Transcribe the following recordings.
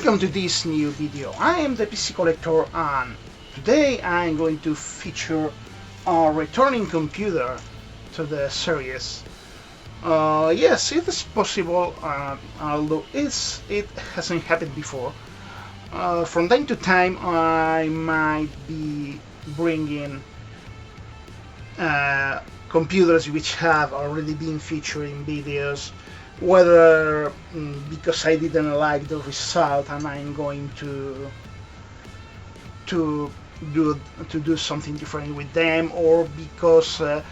Welcome to this new video. I am the PC Collector, and today I'm going to feature a returning computer to the series. Yes, it is possible, although it hasn't happened before. From time to time I might be bringing computers which have already been featured in videos, whether because I didn't like the result and I'm going to do something different with them, or because what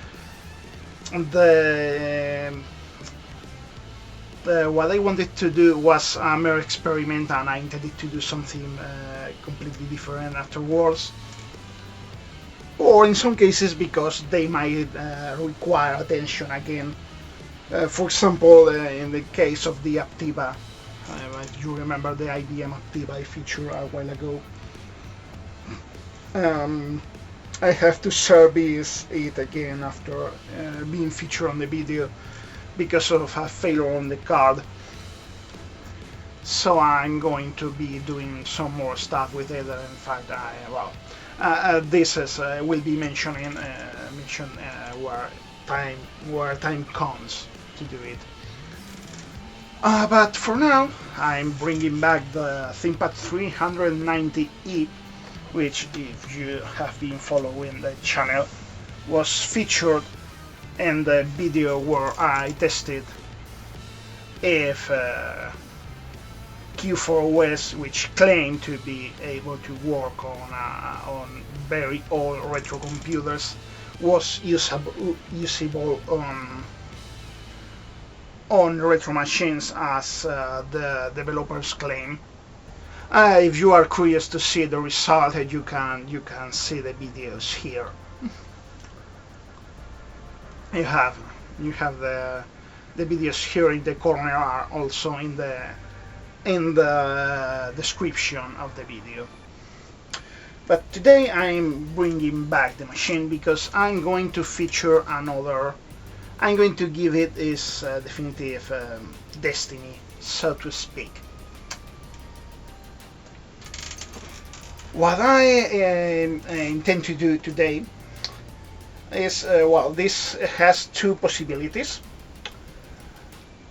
I wanted to do was a mere experiment and I intended to do something completely different afterwards, or in some cases because they might require attention again. For example, in the case of the Aptiva, you remember the IBM Aptiva I featured a while ago. I have to service it again after being featured on the video because of a failure on the card. So I'm going to be doing some more stuff with it. In fact, this is will be mentioned where time comes to do it. But for now, I'm bringing back the ThinkPad 390E, which, if you have been following the channel, was featured in the video where I tested if Q4OS, which claimed to be able to work on very old retro computers, was usable on retro machines, as the developers claim. If you are curious to see the result, you can see the videos here. You have the videos here in the corner, are also in the description of the video. But today I'm bringing back the machine because I'm going to feature another. I'm going to give it its definitive destiny, so to speak. What I intend to do today is, this has two possibilities.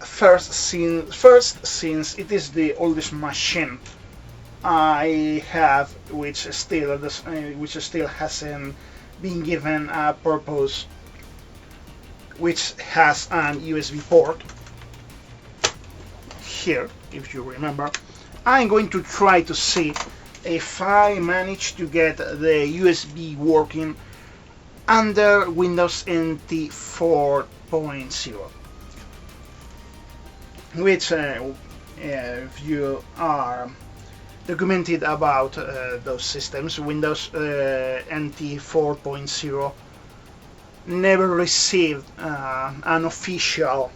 First, since it is the oldest machine I have, which still hasn't been given a purpose, which has an USB port here, if you remember, I'm going to try to see if I manage to get the USB working under Windows NT 4.0, which, if you are documented about those systems, Windows NT 4.0 never received an official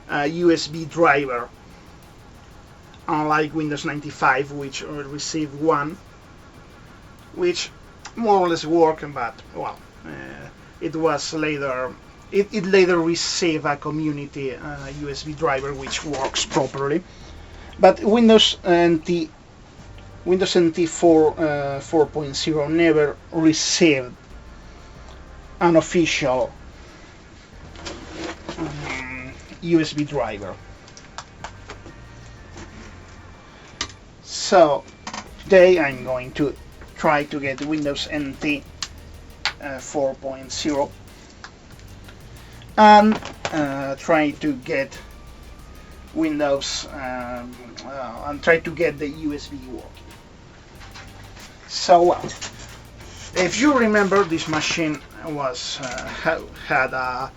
USB driver, unlike Windows 95, which received one, which more or less worked, but it later received a community USB driver which works properly. But Windows NT 4.0 never received an official USB driver. So today I'm going to try to get Windows NT 4.0 and try to get Windows and try to get the USB working. So if you remember, this machine was had a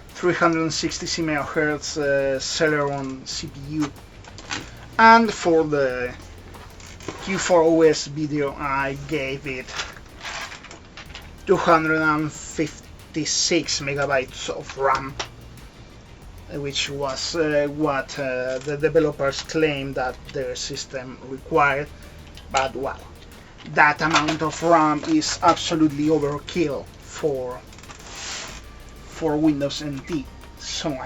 360 MHz Celeron CPU, and for the Q4OS video I gave it 256 megabytes of RAM, which was what the developers claimed that their system required. But that amount of RAM is absolutely overkill for Windows NT. So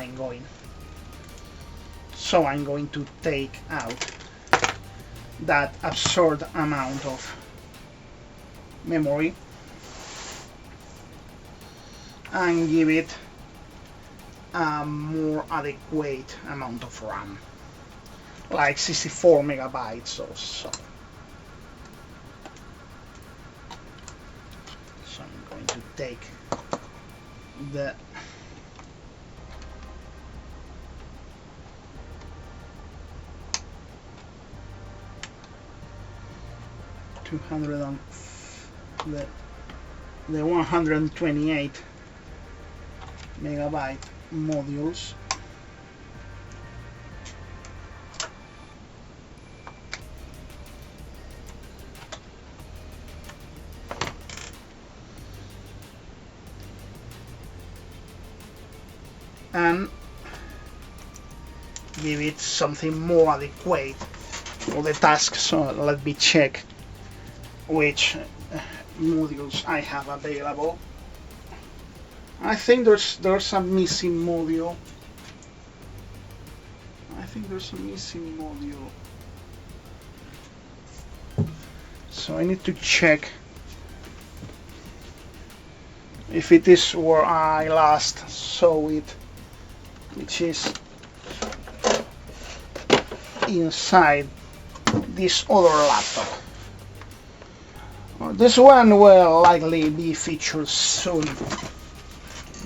I'm going to take out that absurd amount of memory and give it a more adequate amount of RAM, like 64 megabytes or so. So I'm going to take the the 128 megabyte modules, and give it something more adequate for the task. So let me check which modules I have available. I think there's a missing module. So I need to check if it is where I last saw it, which is inside this other laptop. This one will likely be featured soon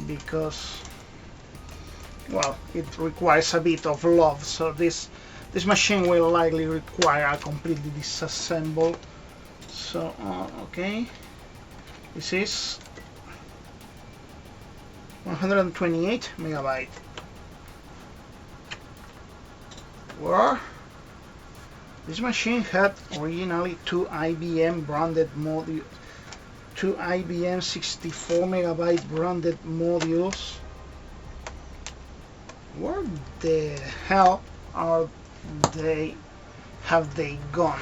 because, well, it requires a bit of love, so this machine will likely require a completely disassemble. So okay, this is 128 megabyte, where this machine had originally two IBM branded modules, two IBM 64 megabyte branded modules. Where the hell are they? Have they gone?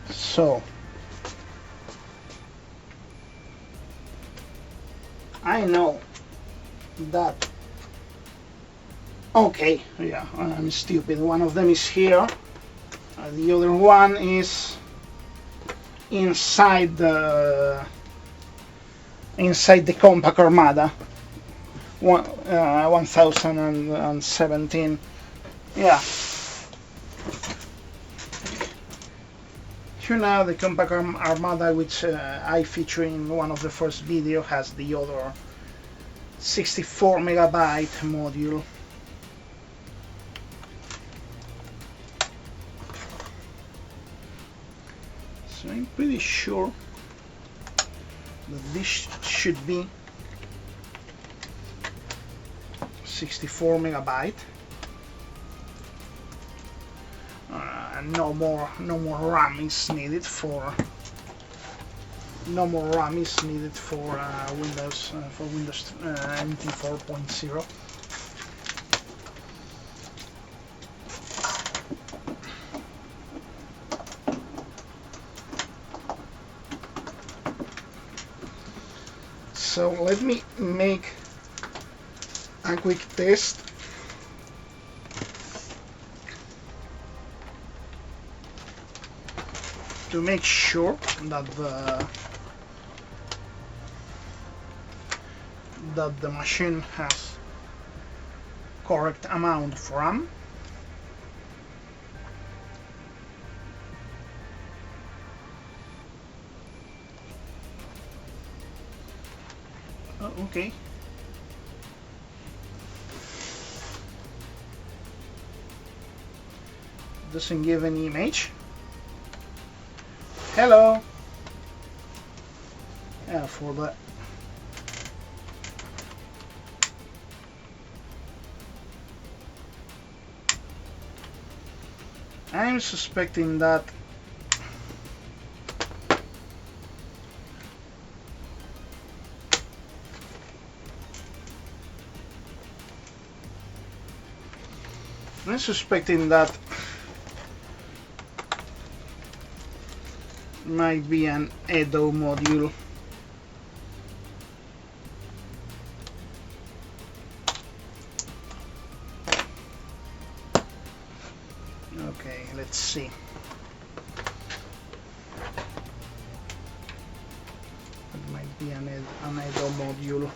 So I know that. Okay, yeah, I'm stupid. One of them is here, the other one is inside the Compact Armada 1017. Yeah. Here now the Compact Armada, which I feature in one of the first videos, has the other 64 megabyte module. So I'm pretty sure that this should be 64 megabyte. No more RAM is needed for Windows NT4.0. So let me make a quick test. To make sure that the machine has correct amount of RAM. Oh, okay. Doesn't give any image. Hello. Yeah, for that. I'm suspecting that might be an Edo module. Okay, let's see. It might be an idle module.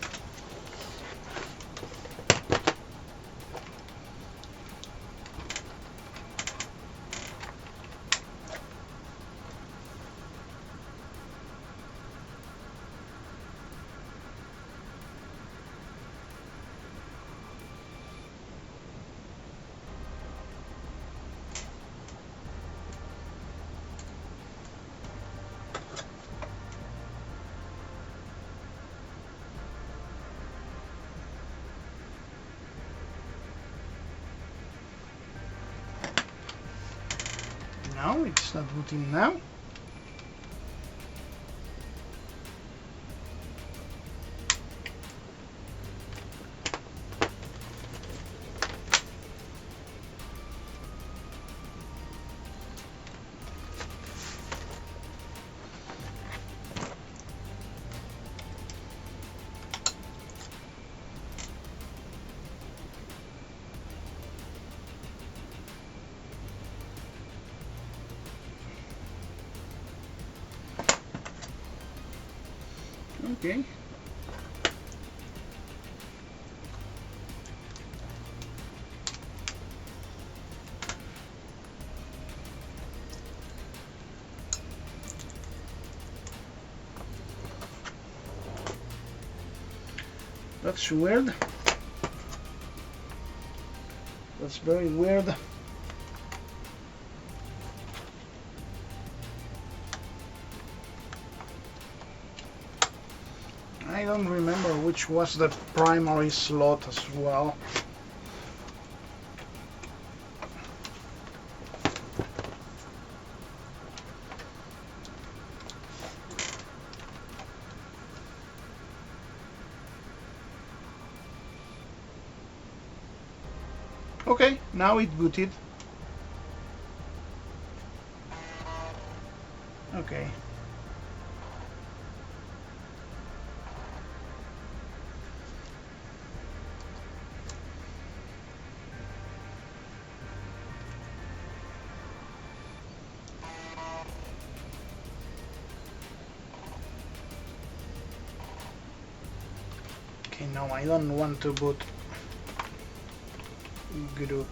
No, it's not booting now. Okay. That's weird. That's very weird. I don't remember which was the primary slot as well. Okay, now it booted. Okay. Okay, no, I don't want to boot group.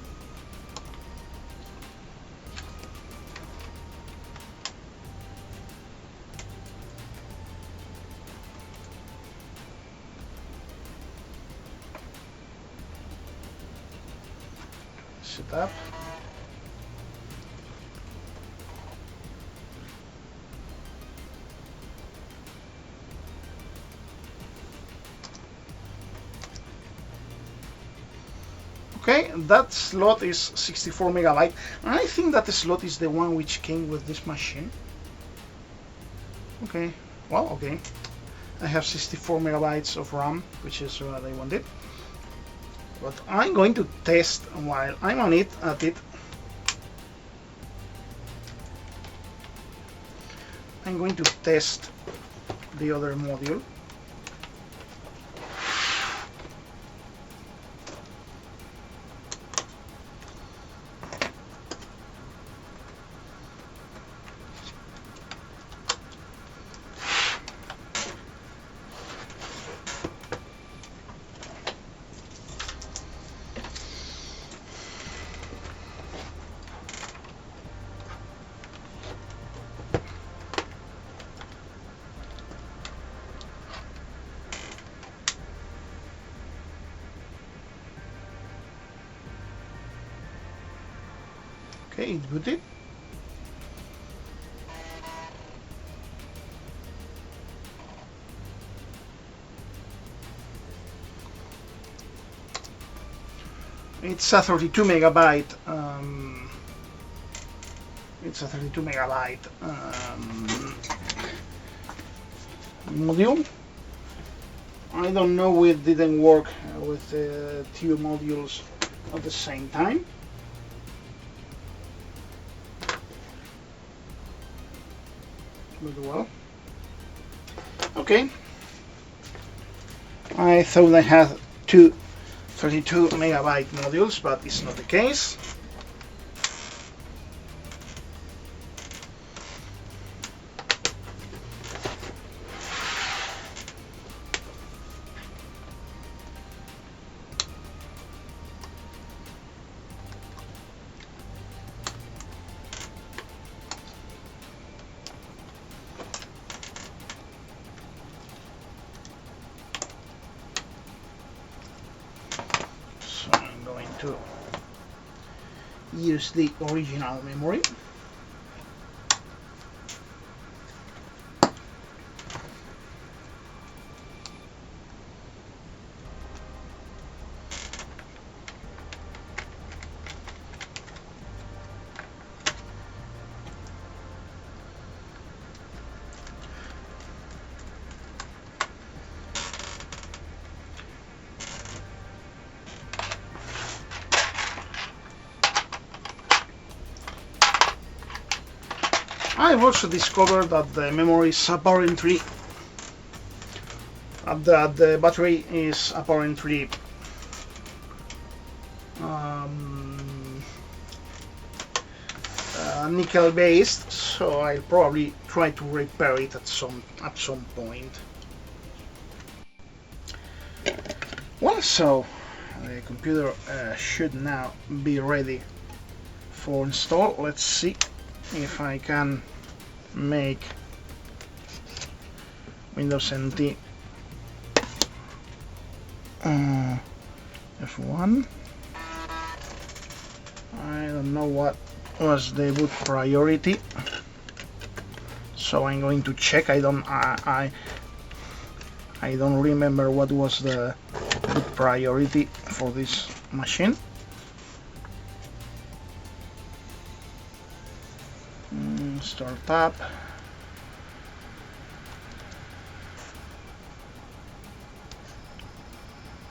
Setup. Okay, that slot is 64 megabyte, and I think that the slot is the one which came with this machine. Okay, well, okay. I have 64 megabytes of RAM, which is what I wanted. But I'm going to test while I'm on it, I'm going to test the other module. Okay, it booted. It's a 32 megabyte. It's a 32 megabyte module. I don't know it didn't work with two modules at the same time. But well, okay. I thought I had two 32 megabyte modules, but it's not the case. to use the original memory. I've also discovered that the memory is apparently that the battery is apparently nickel based, so I'll probably try to repair it at some point. Well, so the computer should now be ready for install. Let's see if I can make Windows NT F1. I don't know what was the boot priority, so I'm going to check. I don't remember what was the boot priority for this machine. Start up.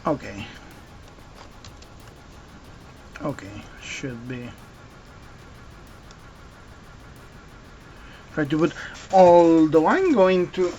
Okay, should be try to boot, although I'm going to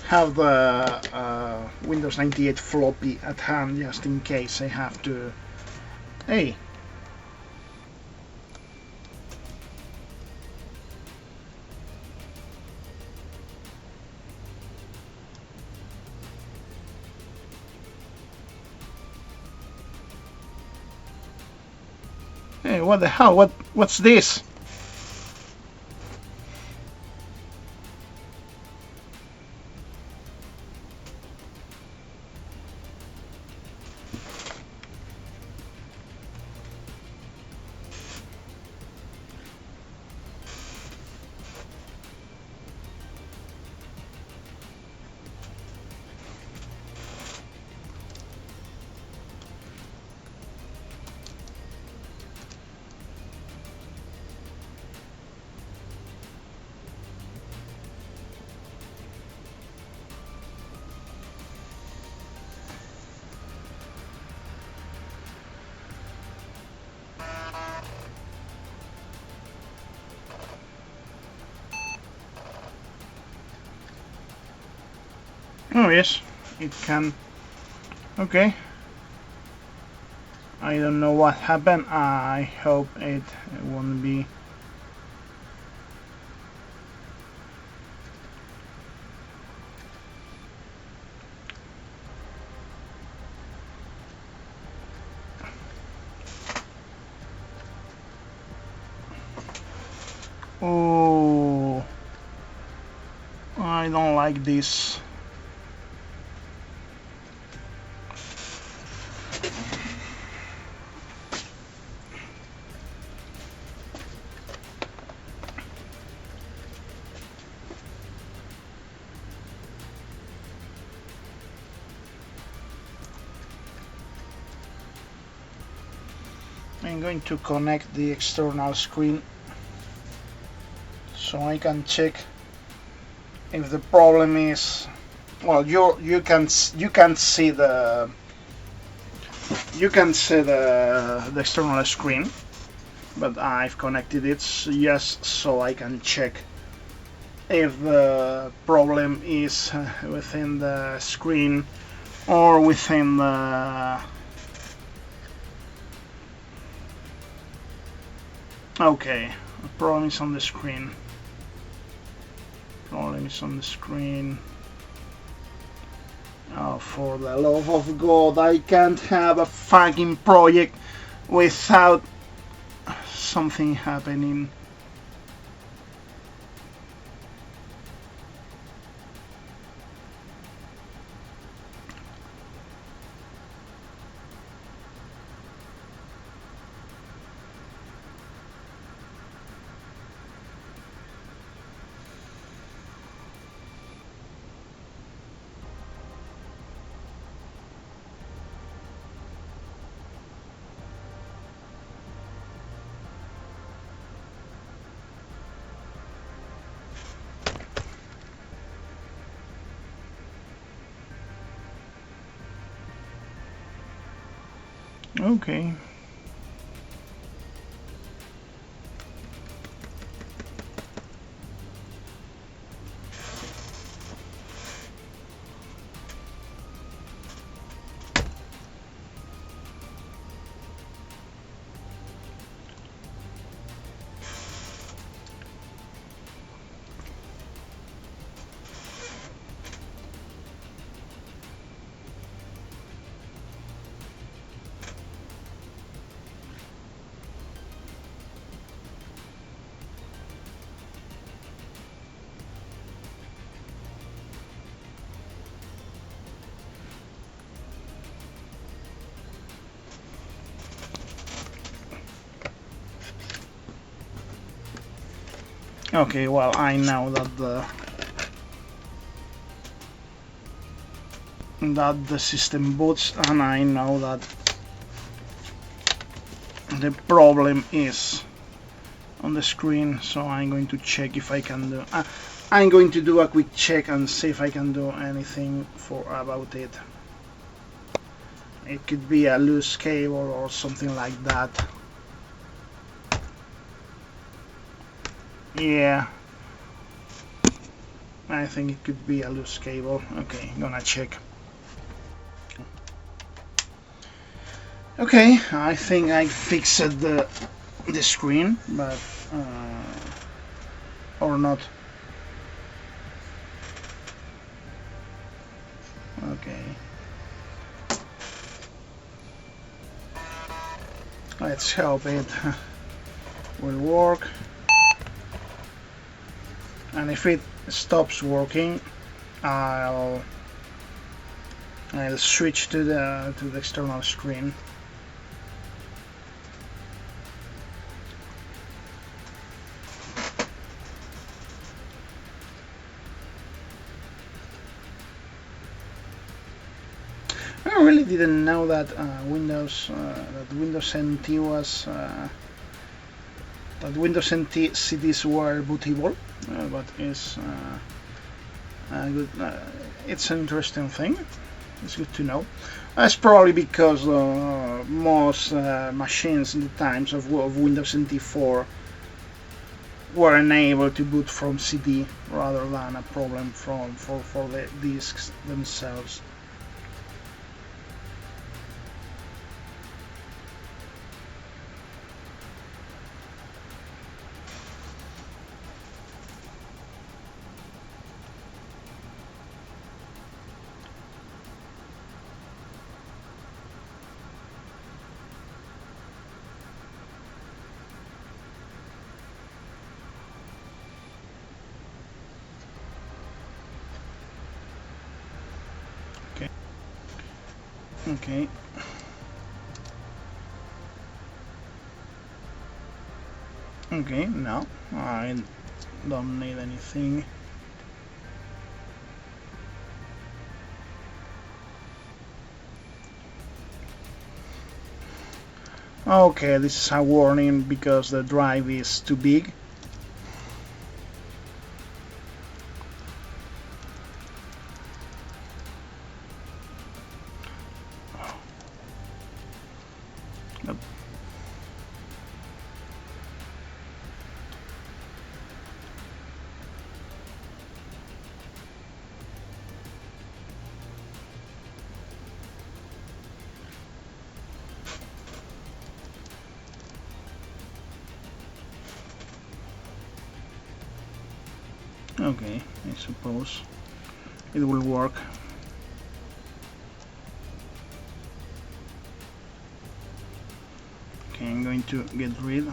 have the Windows 98 floppy at hand just in case I have to. Hey. Hey, what the hell? What's this? Oh yes, it can. Okay. I don't know what happened. I hope it won't be. Oh, I don't like this. I'm going to connect the external screen so I can check if the problem is, well, you can see the external screen, but I've connected it just so I can check if the problem is within the screen or within the. Okay, the problem is on the screen. Oh, for the love of God, I can't have a fucking project without something happening. Okay. Okay, well, I know that the system boots, and I know that the problem is on the screen, so I'm going to check if I can do I'm going to do a quick check and see if I can do anything about it. It could be a loose cable or something like that. Yeah, I think it could be a loose cable. Okay, gonna check. Okay, I think I fixed the screen, but or not. Okay, let's hope it will work. And if it stops working, I'll switch to the external screen. I really didn't know that Windows NT was that Windows NT CDs were bootable, but it's an interesting thing. It's good to know. That's probably because most machines in the times of Windows NT4 were unable to boot from CD rather than a problem for the disks themselves. Okay. Okay, no, I don't need anything. Okay, this is a warning because the drive is too big. Okay, I suppose it will work. Okay, I'm going to get rid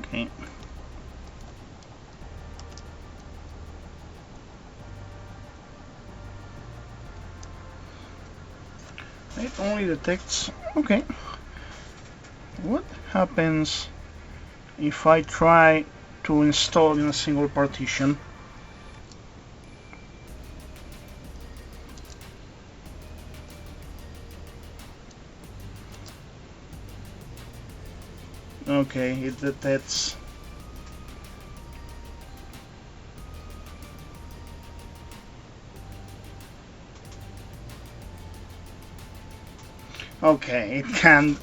Okay. It only detects. Okay. What happens if I try to install in a single partition? Okay, it detects. Okay, it can't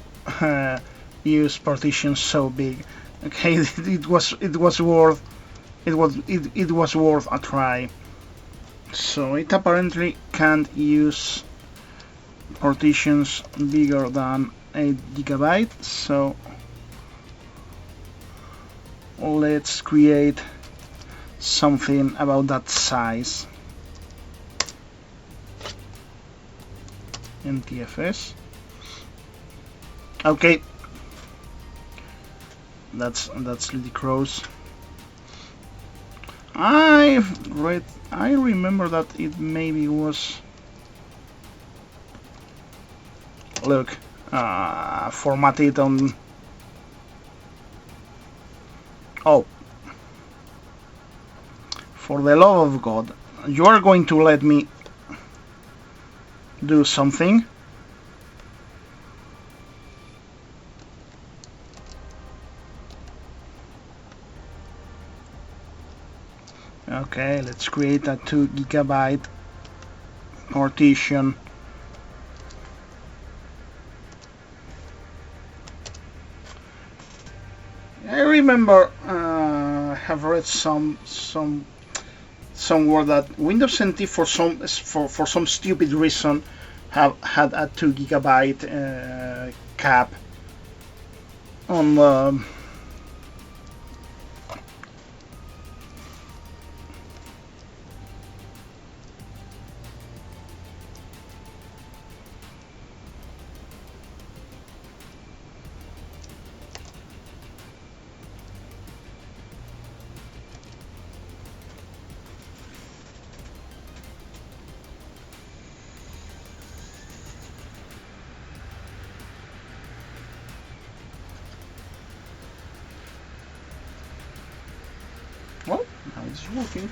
use partitions so big. Okay, it was worth it was worth a try. So it apparently can't use partitions bigger than 8 GB. So let's create something about that size. NTFS. Okay, that's really gross. I remember that it maybe was. Look, formatted on. Oh, for the love of God, you are going to let me do something? Okay, let's create a 2 GB partition. I remember have read somewhere that Windows NT for some stupid reason had a 2 GB cap on the. Well, now it's working.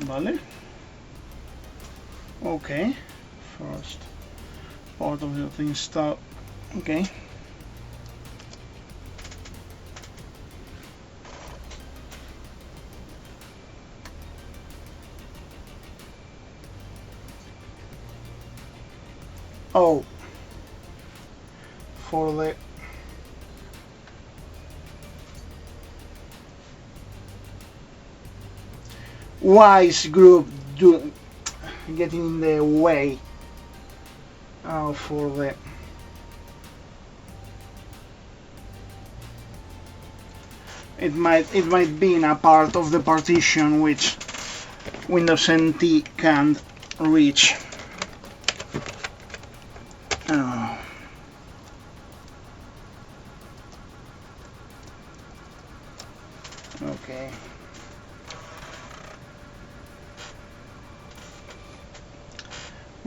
Vale. Okay. First part of the install. Okay. Oh. For the wise group getting in the way for the it might be in a part of the partition which Windows NT can't reach.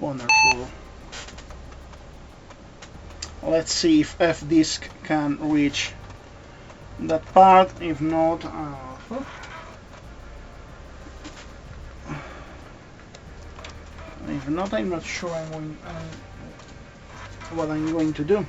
Wonderful. Let's see if F-disk can reach that part. If not, I'm not sure what I'm going to do.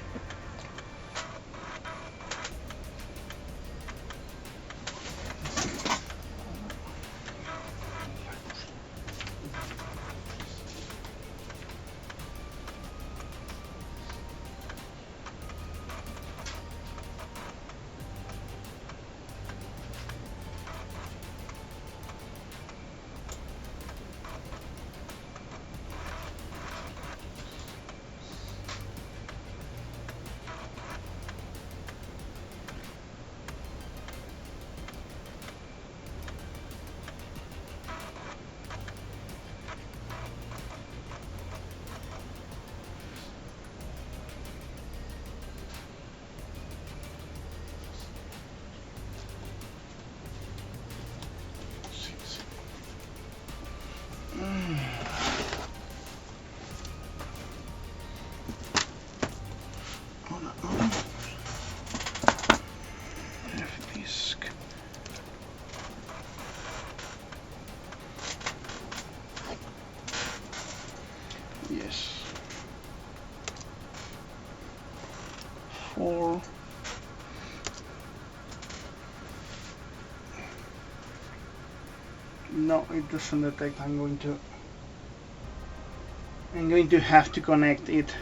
F-disk. Yes. 4. No, it doesn't detect. I'm going to have to connect it.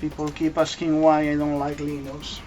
People keep asking why I don't like Linux.